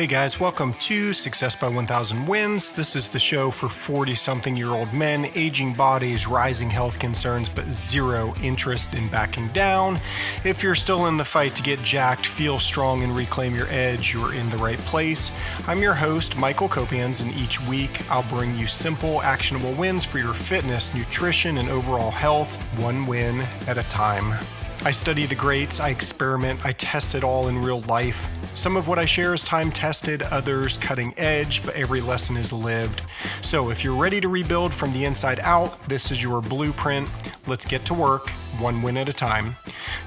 Hey guys, welcome to Success by 1000 Wins. This is the show for 40-something-year-old men, aging bodies, rising health concerns, but zero interest in backing down. If you're still in the fight to get jacked, feel strong, and reclaim your edge, you're in the right place. I'm your host, Michael Copians, and each week I'll bring you simple, actionable wins for your fitness, nutrition, and overall health, one win at a time. I study the greats, I experiment, I test it all in real life. Some of what I share is time-tested, others cutting edge, but every lesson is lived. So if you're ready to rebuild from the inside out, this is your blueprint. Let's get to work, one win at a time.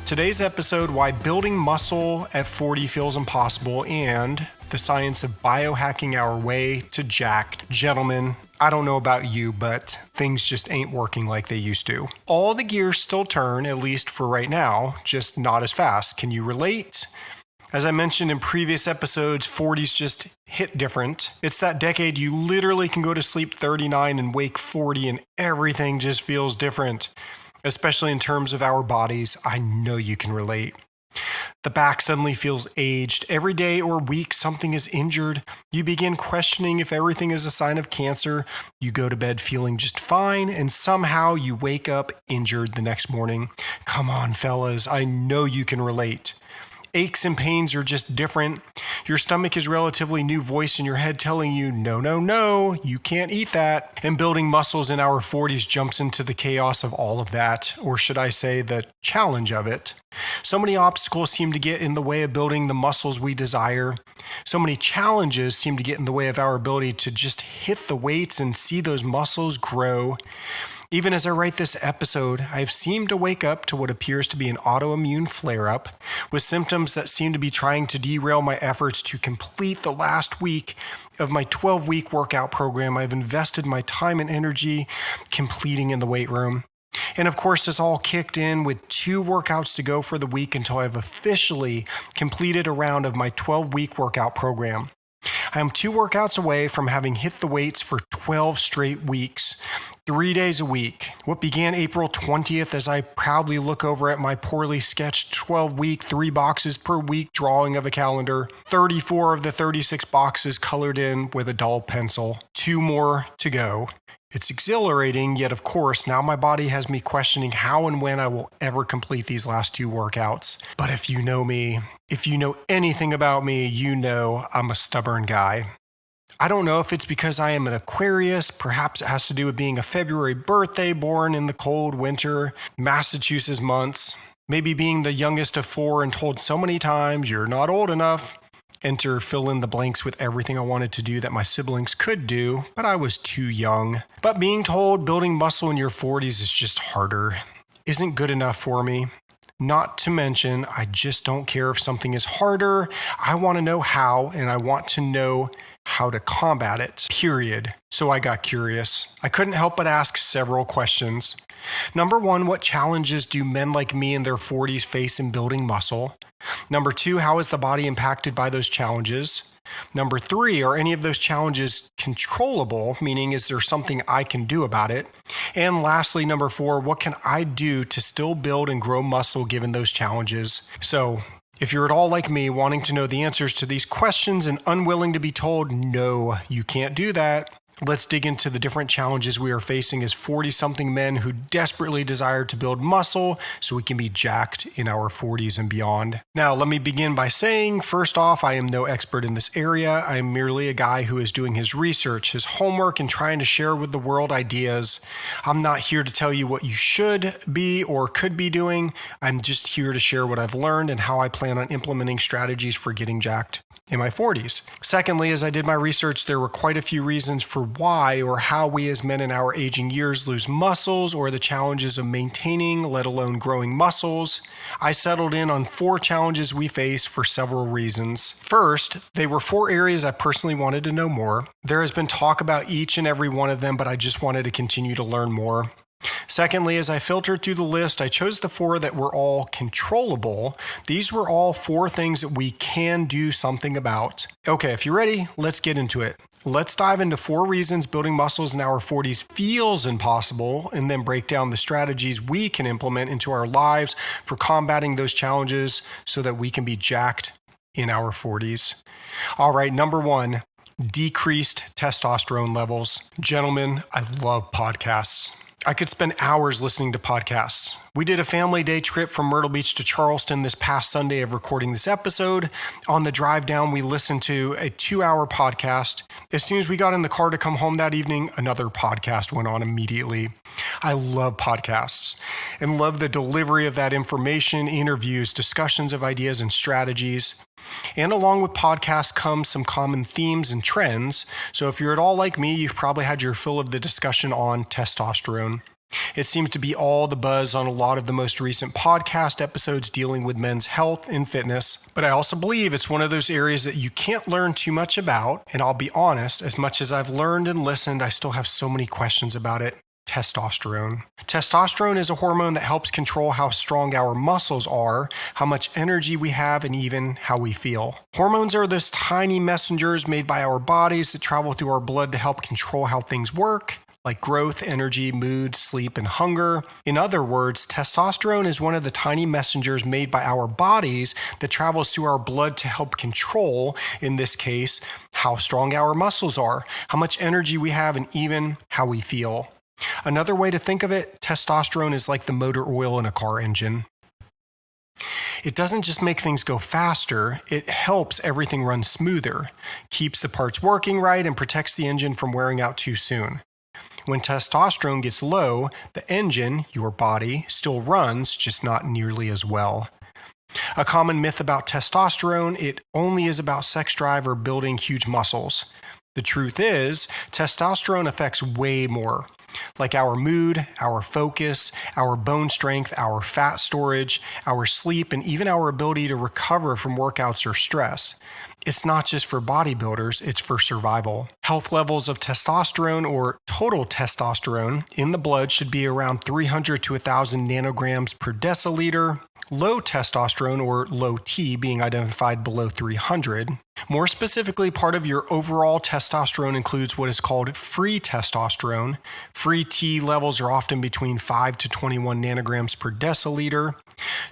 Today's episode, why building muscle at 40 feels impossible, and the science of biohacking our way to jacked. Gentlemen, I don't know about you, but things just ain't working like they used to. All the gears still turn, at least for right now, just not as fast. Can you relate? As I mentioned in previous episodes, 40s just hit different. It's that decade you literally can go to sleep 39 and wake 40 and everything just feels different. Especially in terms of our bodies, I know you can relate. The back suddenly feels aged. Every day or week something is injured. You begin questioning if everything is a sign of cancer. You go to bed feeling just fine, and somehow you wake up injured the next morning. Come on, fellas, I know you can relate. Aches and pains are just different. Your stomach is relatively new voice in your head telling you, no, you can't eat that. And building muscles in our 40s jumps into the chaos of all of that, or should I say the challenge of it. So many obstacles seem to get in the way of building the muscles we desire. So many challenges seem to get in the way of our ability to just hit the weights and see those muscles grow. Even as I write this episode, I have seemed to wake up to what appears to be an autoimmune flare-up, with symptoms that seem to be trying to derail my efforts to complete the last week of my 12-week workout program I've invested my time and energy completing in the weight room. And of course, this all kicked in with 2 workouts to go for the week until I've officially completed a round of my 12-week workout program. I am 2 workouts away from having hit the weights for 12 straight weeks, 3 days a week. What began April 20th as I proudly look over at my poorly sketched 12-week, 3 boxes per week drawing of a calendar, 34 of the 36 boxes colored in with a dull pencil, 2 more to go. It's exhilarating, yet of course, now my body has me questioning how and when I will ever complete these last 2 workouts. But if you know me, if you know anything about me, you know I'm a stubborn guy. I don't know if it's because I am an Aquarius, perhaps it has to do with being a February birthday born in the cold winter, Massachusetts months, maybe being the youngest of 4 and told so many times, you're not old enough. Enter fill in the blanks with everything I wanted to do that my siblings could do, but I was too young. But being told building muscle in your 40s is just harder isn't good enough for me. Not to mention, I just don't care if something is harder. I want to know how, and I want to know how to combat it, period. So I got curious. I couldn't help but ask several questions. Number 1, what challenges do men like me in their 40s face in building muscle? Number 2, how is the body impacted by those challenges? Number 3, are any of those challenges controllable, meaning is there something I can do about it? And lastly, number 4, what can I do to still build and grow muscle given those challenges? So, if you're at all like me, wanting to know the answers to these questions and unwilling to be told, no, you can't do that, let's dig into the different challenges we are facing as 40-something men who desperately desire to build muscle so we can be jacked in our 40s and beyond. Now, let me begin by saying, first off, I am no expert in this area. I am merely a guy who is doing his research, his homework, and trying to share with the world ideas. I'm not here to tell you what you should be or could be doing. I'm just here to share what I've learned and how I plan on implementing strategies for getting jacked in my 40s. Secondly, as I did my research, there were quite a few reasons for why or how we as men in our aging years lose muscles or the challenges of maintaining, let alone growing muscles. I settled in on 4 challenges we face for several reasons. First, they were 4 areas I personally wanted to know more. There has been talk about each and every one of them, but I just wanted to continue to learn more. Secondly, as I filtered through the list, I chose the 4 that were all controllable. These were all 4 things that we can do something about. Okay, if you're ready, let's get into it. Let's dive into 4 reasons building muscles in our 40s feels impossible, and then break down the strategies we can implement into our lives for combating those challenges so that we can be jacked in our 40s. All right, number one, decreased testosterone levels. Gentlemen, I love podcasts. I could spend hours listening to podcasts. We did a family day trip from Myrtle Beach to Charleston this past Sunday of recording this episode. On the drive down, we listened to a 2-hour podcast. As soon as we got in the car to come home that evening, another podcast went on immediately. I love podcasts and love the delivery of that information, interviews, discussions of ideas and strategies. And along with podcasts come some common themes and trends. So if you're at all like me, you've probably had your fill of the discussion on testosterone. It seems to be all the buzz on a lot of the most recent podcast episodes dealing with men's health and fitness. But I also believe it's one of those areas that you can't learn too much about. And I'll be honest, as much as I've learned and listened, I still have so many questions about it. Testosterone. Testosterone is a hormone that helps control how strong our muscles are, how much energy we have, and even how we feel. Hormones are those tiny messengers made by our bodies that travel through our blood to help control how things work, like growth, energy, mood, sleep, and hunger. In other words, testosterone is one of the tiny messengers made by our bodies that travels through our blood to help control, in this case, how strong our muscles are, how much energy we have, and even how we feel. Another way to think of it, testosterone is like the motor oil in a car engine. It doesn't just make things go faster, it helps everything run smoother, keeps the parts working right, and protects the engine from wearing out too soon. When testosterone gets low, the engine, your body, still runs, just not nearly as well. A common myth about testosterone, it only is about sex drive or building huge muscles. The truth is, testosterone affects way more. Like our mood, our focus, our bone strength, our fat storage, our sleep, and even our ability to recover from workouts or stress. It's not just for bodybuilders, it's for survival. Health levels of testosterone or total testosterone in the blood should be around 300 to 1,000 nanograms per deciliter. Low testosterone or low T being identified below 300. More specifically, part of your overall testosterone includes what is called free testosterone. Free T levels are often between 5 to 21 nanograms per deciliter.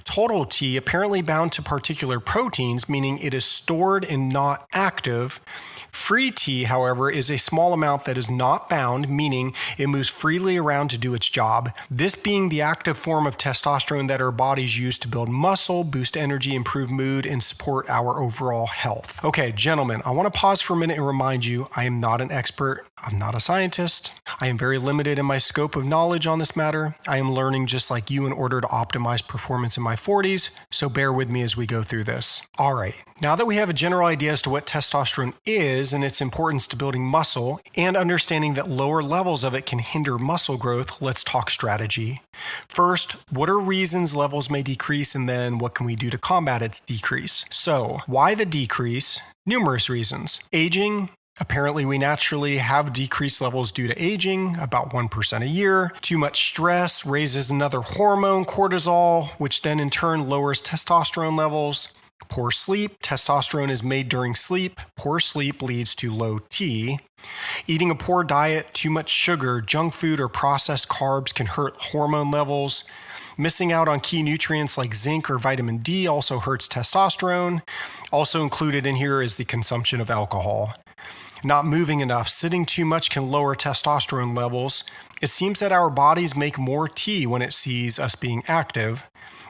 Total T apparently bound to particular proteins, meaning it is stored and not active. Free T, however, is a small amount that is not bound, meaning it moves freely around to do its job. This being the active form of testosterone that our bodies use to build muscle, boost energy, improve mood, and support our overall health. Okay, gentlemen, I want to pause for a minute and remind you, I am not an expert. I'm not a scientist. I am very limited in my scope of knowledge on this matter. I am learning just like you in order to optimize performance in my 40s, so bear with me as we go through this. All right, now that we have a general idea as to what testosterone is and its importance to building muscle, and understanding that lower levels of it can hinder muscle growth, let's talk strategy. First, what are reasons levels may decrease, and then what can we do to combat its decrease? So, why the decrease? Numerous reasons. Aging. Apparently, we naturally have decreased levels due to aging, about 1% a year. Too much stress raises another hormone, cortisol, which then in turn lowers testosterone levels. Poor sleep. Testosterone is made during sleep. Poor sleep leads to low T. Eating a poor diet, too much sugar, junk food, or processed carbs can hurt hormone levels. Missing out on key nutrients like zinc or vitamin D also hurts testosterone. Also included in here is the consumption of alcohol. Not moving enough, sitting too much can lower testosterone levels. It seems that our bodies make more T when it sees us being active.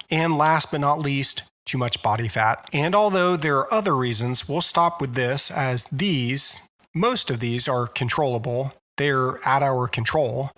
And last but not least, too much body fat. And although there are other reasons, we'll stop with this as most of these are controllable. They're at our control.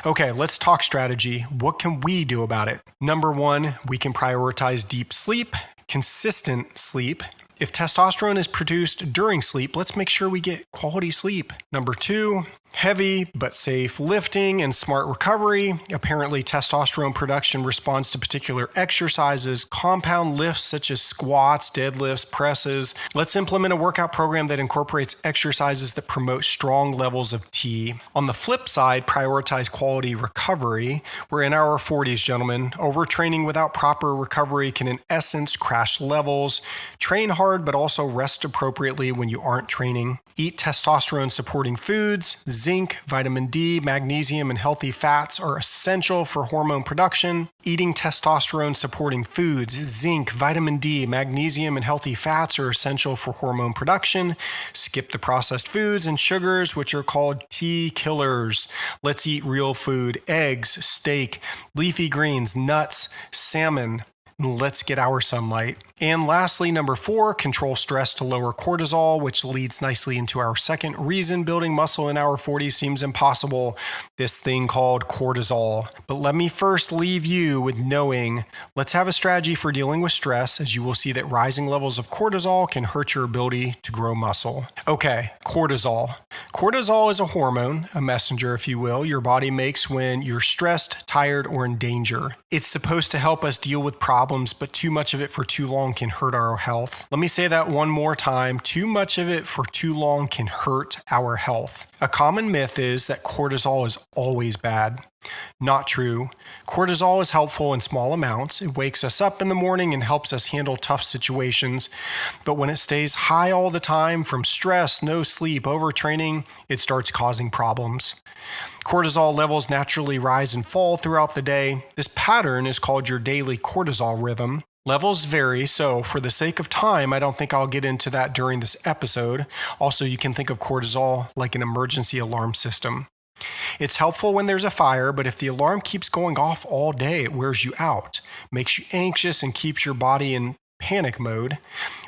Okay, let's talk strategy. What can we do about it? Number one, we can prioritize deep sleep, consistent sleep. If testosterone is produced during sleep, let's make sure we get quality sleep. Number two, heavy but safe lifting and smart recovery. Apparently, testosterone production responds to particular exercises, compound lifts such as squats, deadlifts, presses. Let's implement a workout program that incorporates exercises that promote strong levels of T. On the flip side, prioritize quality recovery. We're in our 40s, gentlemen. Overtraining without proper recovery can in essence crash levels. Train hard, but also rest appropriately when you aren't training. Eat testosterone supporting foods. zinc, vitamin D, magnesium, and healthy fats are essential for hormone production. Eating testosterone-supporting foods, zinc, vitamin D, magnesium, and healthy fats are essential for hormone production. Skip the processed foods and sugars, which are called T killers. Let's eat real food, eggs, steak, leafy greens, nuts, salmon. Let's get our sunlight. And lastly, number 4, control stress to lower cortisol, which leads nicely into our second reason building muscle in our 40s seems impossible, this thing called cortisol. But let me first leave you with knowing, let's have a strategy for dealing with stress, as you will see that rising levels of cortisol can hurt your ability to grow muscle. Okay, cortisol. Cortisol is a hormone, a messenger if you will, your body makes when you're stressed, tired, or in danger. It's supposed to help us deal with problems, but too much of it for too long can hurt our health. Let me say that one more time. Too much of it for too long can hurt our health. A common myth is that cortisol is always bad. Not true. Cortisol is helpful in small amounts. It wakes us up in the morning and helps us handle tough situations. But when it stays high all the time from stress, no sleep, overtraining, it starts causing problems. Cortisol levels naturally rise and fall throughout the day. This pattern is called your daily cortisol rhythm. Levels vary, so for the sake of time, I don't think I'll get into that during this episode. Also, you can think of cortisol like an emergency alarm system. It's helpful when there's a fire, but if the alarm keeps going off all day, it wears you out, makes you anxious, and keeps your body in panic mode,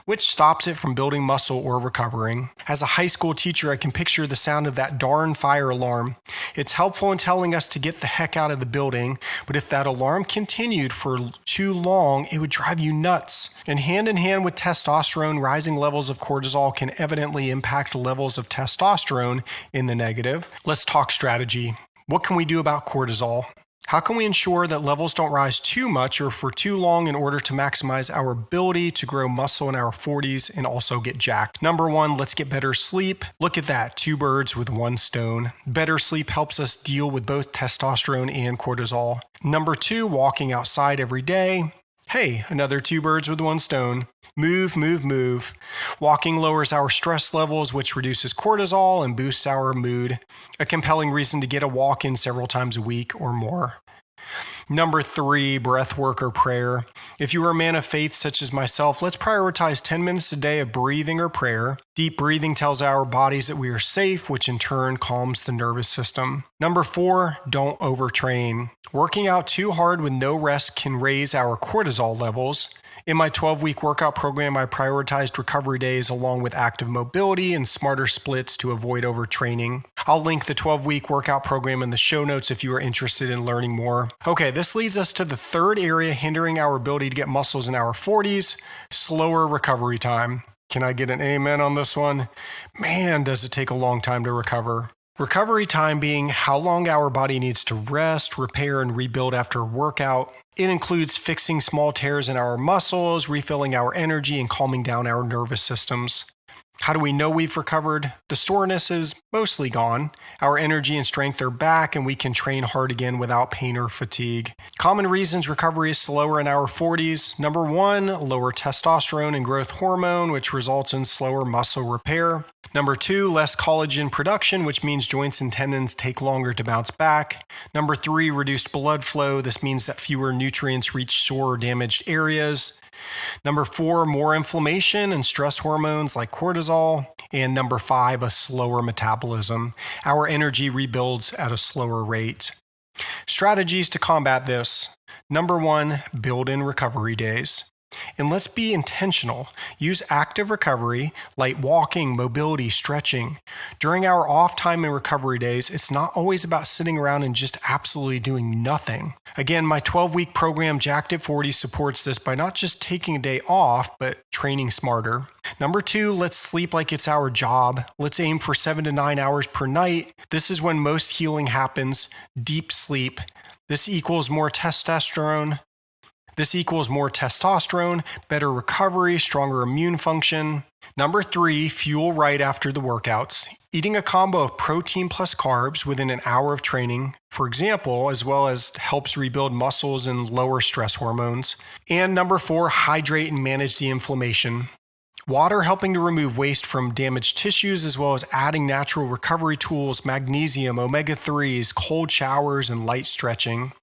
which stops it from building muscle or recovering. As a high school teacher, I can picture the sound of that darn fire alarm. It's helpful in telling us to get the heck out of the building, but if that alarm continued for too long, it would drive you nuts. And hand in hand with testosterone, rising levels of cortisol can evidently impact levels of testosterone in the negative. Let's talk strategy. What can we do about cortisol? How can we ensure that levels don't rise too much or for too long in order to maximize our ability to grow muscle in our 40s and also get jacked? Number 1, let's get better sleep. Look at that, 2 birds with 1 stone. Better sleep helps us deal with both testosterone and cortisol. Number 2, walking outside every day. Hey, another 2 birds with 1 stone. Move, move, move. Walking lowers our stress levels, which reduces cortisol and boosts our mood. A compelling reason to get a walk in several times a week or more. Number 3, breath work or prayer. If you are a man of faith such as myself, let's prioritize 10 minutes a day of breathing or prayer. Deep breathing tells our bodies that we are safe, which in turn calms the nervous system. Number 4, don't overtrain. Working out too hard with no rest can raise our cortisol levels. In my 12-week workout program, I prioritized recovery days along with active mobility and smarter splits to avoid overtraining. I'll link the 12-week workout program in the show notes if you are interested in learning more. Okay, this leads us to the third area hindering our ability to get muscles in our 40s, slower recovery time. Can I get an amen on this one? Man, does it take a long time to recover. Recovery time being how long our body needs to rest, repair, and rebuild after a workout. It includes fixing small tears in our muscles, refilling our energy, and calming down our nervous systems. How do we know we've recovered? The soreness is mostly gone. Our energy and strength are back, and we can train hard again without pain or fatigue. Common reasons recovery is slower in our 40s. Number 1, lower testosterone and growth hormone, which results in slower muscle repair. Number 2, less collagen production, which means joints and tendons take longer to bounce back. Number 3, reduced blood flow. This means that fewer nutrients reach sore or damaged areas. Number 4, more inflammation and stress hormones like cortisol. And number 5, a slower metabolism. Our energy rebuilds at a slower rate. Strategies to combat this. Number 1, build in recovery days. And let's be intentional. Use active recovery, light walking, mobility, stretching. During our off time and recovery days, it's not always about sitting around and just absolutely doing nothing. Again, my 12-week program, Jacked at 40, supports this by not just taking a day off, but training smarter. Number 2, let's sleep like it's our job. Let's aim for 7 to 9 hours per night. This is when most healing happens. Deep sleep. This equals more testosterone, better recovery, stronger immune function. Number 3, fuel right after the workouts. Eating a combo of protein plus carbs within an hour of training, for example, as well as helps rebuild muscles and lower stress hormones. And number 4, hydrate and manage the inflammation. Water helping to remove waste from damaged tissues, as well as adding natural recovery tools, magnesium, omega-3s, cold showers, and light stretching.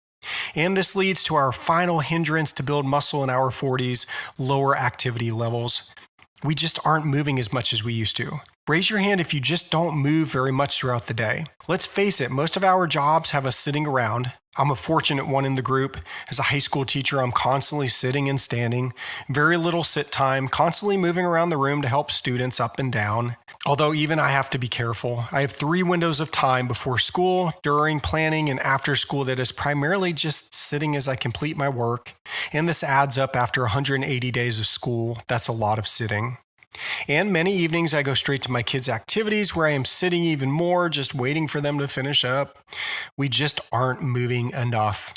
And this leads to our final hindrance to build muscle in our 40s, lower activity levels. We just aren't moving as much as we used to. Raise your hand if you just don't move very much throughout the day. Let's face it, most of our jobs have us sitting around. I'm a fortunate one in the group. As a high school teacher, I'm constantly sitting and standing, very little sit time, constantly moving around the room to help students up and down. Although even I have to be careful. I have 3 windows of time before school, during planning, and after school that is primarily just sitting as I complete my work. And this adds up after 180 days of school. That's a lot of sitting. And many evenings I go straight to my kids' activities where I am sitting even more, just waiting for them to finish up. We just aren't moving enough.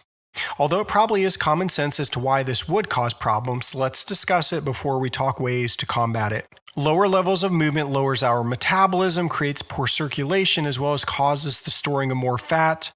Although it probably is common sense as to why this would cause problems, let's discuss it before we talk ways to combat it. Lower levels of movement lowers our metabolism, creates poor circulation, as well as causes the storing of more fat.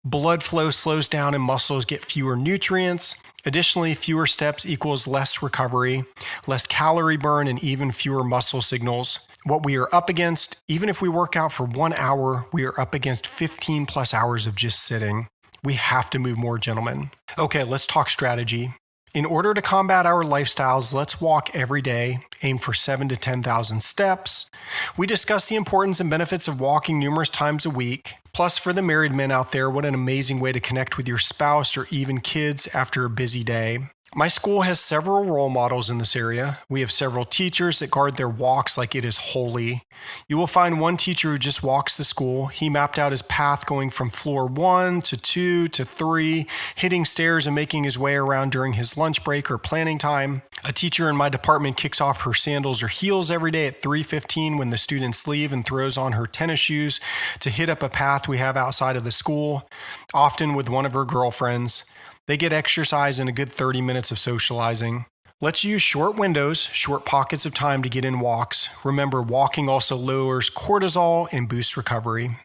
Blood flow slows down and muscles get fewer nutrients. Additionally, fewer steps equals less recovery, less calorie burn, and even fewer muscle signals. What we are up against, even if we work out for 1 hour, we are up against 15 plus hours of just sitting. We have to move more, gentlemen. Okay, let's talk strategy. In order to combat our lifestyles, let's walk every day, aim for 7,000 to 10,000 steps. We discuss the importance and benefits of walking numerous times a week. Plus, for the married men out there, what an amazing way to connect with your spouse or even kids after a busy day. My school has several role models in this area. We have several teachers that guard their walks like it is holy. You will find one teacher who just walks the school. He mapped out his path going from floor 1 to 2 to 3, hitting stairs and making his way around during his lunch break or planning time. A teacher in my department kicks off her sandals or heels every day at 3:15 when the students leave and throws on her tennis shoes to hit up a path we have outside of the school, often with one of her girlfriends. They get exercise and a good 30 minutes of socializing. Let's use short windows, short pockets of time to get in walks. Remember, walking also lowers cortisol and boosts recovery.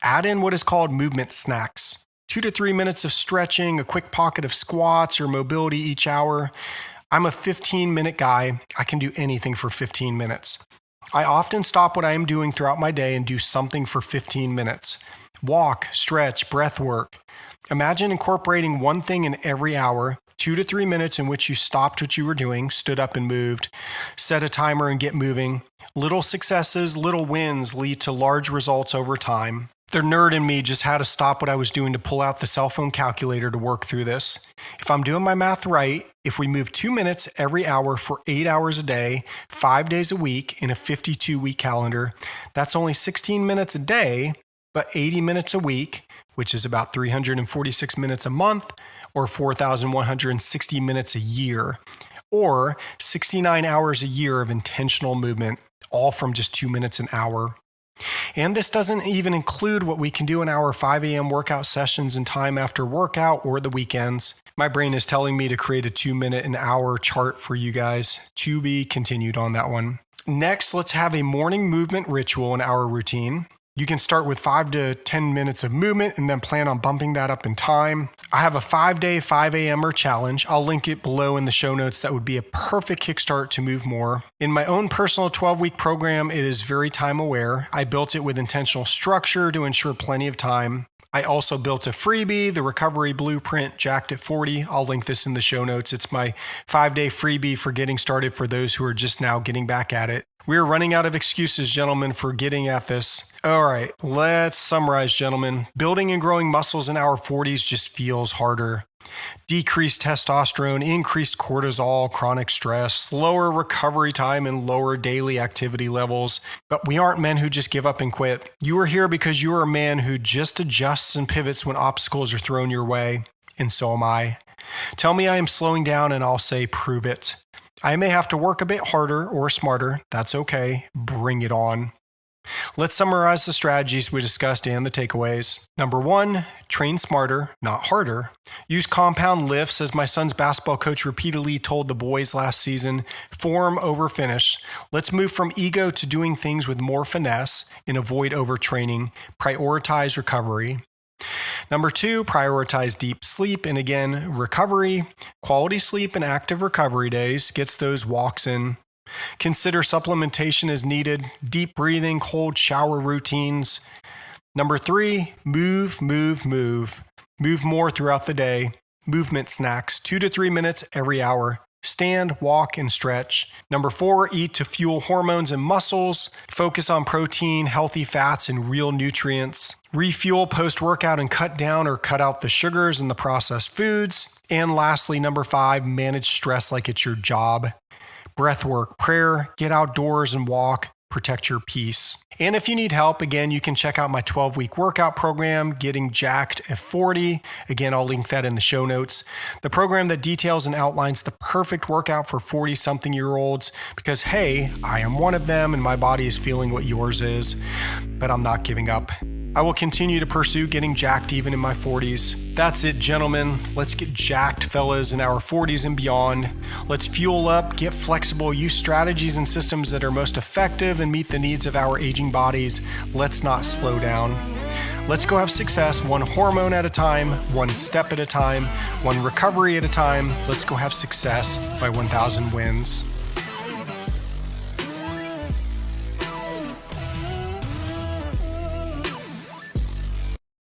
Add in what is called movement snacks. 2 to 3 minutes of stretching, a quick pocket of squats or mobility each hour. I'm a 15-minute guy. I can do anything for 15 minutes. I often stop what I am doing throughout my day and do something for 15 minutes. Walk, stretch, breath work. Imagine incorporating one thing in every hour, 2 to 3 minutes in which you stopped what you were doing, stood up and moved. Set a timer and get moving. Little successes, little wins lead to large results over time. The nerd in me just had to stop what I was doing to pull out the cell phone calculator to work through this. If I'm doing my math right, if we move 2 minutes every hour for 8 hours a day, 5 days a week in a 52-week calendar, that's only 16 minutes a day, but 80 minutes a week, which is about 346 minutes a month, or 4,160 minutes a year, or 69 hours a year of intentional movement, all from just 2 minutes an hour. And this doesn't even include what we can do in our 5 a.m. workout sessions and time after workout or the weekends. My brain is telling me to create a 2-minute an hour chart for you guys. To be continued on that one. Next, let's have a morning movement ritual in our routine. You can start with 5 to 10 minutes of movement and then plan on bumping that up in time. I have a 5-day 5 a.m.er challenge. I'll link it below in the show notes. That would be a perfect kickstart to move more. In my own personal 12-week program, it is very time aware. I built it with intentional structure to ensure plenty of time. I also built a freebie, the Recovery Blueprint Jacked at 40. I'll link this in the show notes. It's my 5-day freebie for getting started for those who are just now getting back at it. We're running out of excuses, gentlemen, for getting at this. All right, let's summarize, gentlemen. Building and growing muscles in our 40s just feels harder. Decreased testosterone, increased cortisol, chronic stress, slower recovery time, and lower daily activity levels. But we aren't men who just give up and quit. You are here because you are a man who just adjusts and pivots when obstacles are thrown your way. And so am I. Tell me I am slowing down and I'll say, prove it. I may have to work a bit harder or smarter. That's okay. Bring it on. Let's summarize the strategies we discussed and the takeaways. Number 1, train smarter, not harder. Use compound lifts, as my son's basketball coach repeatedly told the boys last season, form over finish. Let's move from ego to doing things with more finesse and avoid overtraining. Prioritize recovery. Number 2, prioritize deep sleep and again, recovery. Quality sleep and active recovery days gets those walks in. Consider supplementation as needed, deep breathing, cold shower routines. Number 3, move. Move more throughout the day. Movement snacks, 2 to 3 minutes every hour. Stand, walk, and stretch. Number 4, eat to fuel hormones and muscles. Focus on protein, healthy fats, and real nutrients. Refuel post-workout and cut down or cut out the sugars and the processed foods. And lastly, number 5, manage stress like it's your job. Breath work, prayer, get outdoors and walk. Protect your peace. And if you need help, again, you can check out my 12-week workout program, Getting Jacked at 40. Again, I'll link that in the show notes. The program that details and outlines the perfect workout for 40-something-year-olds because, hey, I am one of them and my body is feeling what yours is, but I'm not giving up. I will continue to pursue getting jacked even in my 40s. That's it, gentlemen. Let's get jacked, fellas, in our 40s and beyond. Let's fuel up, get flexible, use strategies and systems that are most effective and meet the needs of our aging bodies. Let's not slow down. Let's go have success one hormone at a time, one step at a time, one recovery at a time. Let's go have success by 1,000 wins.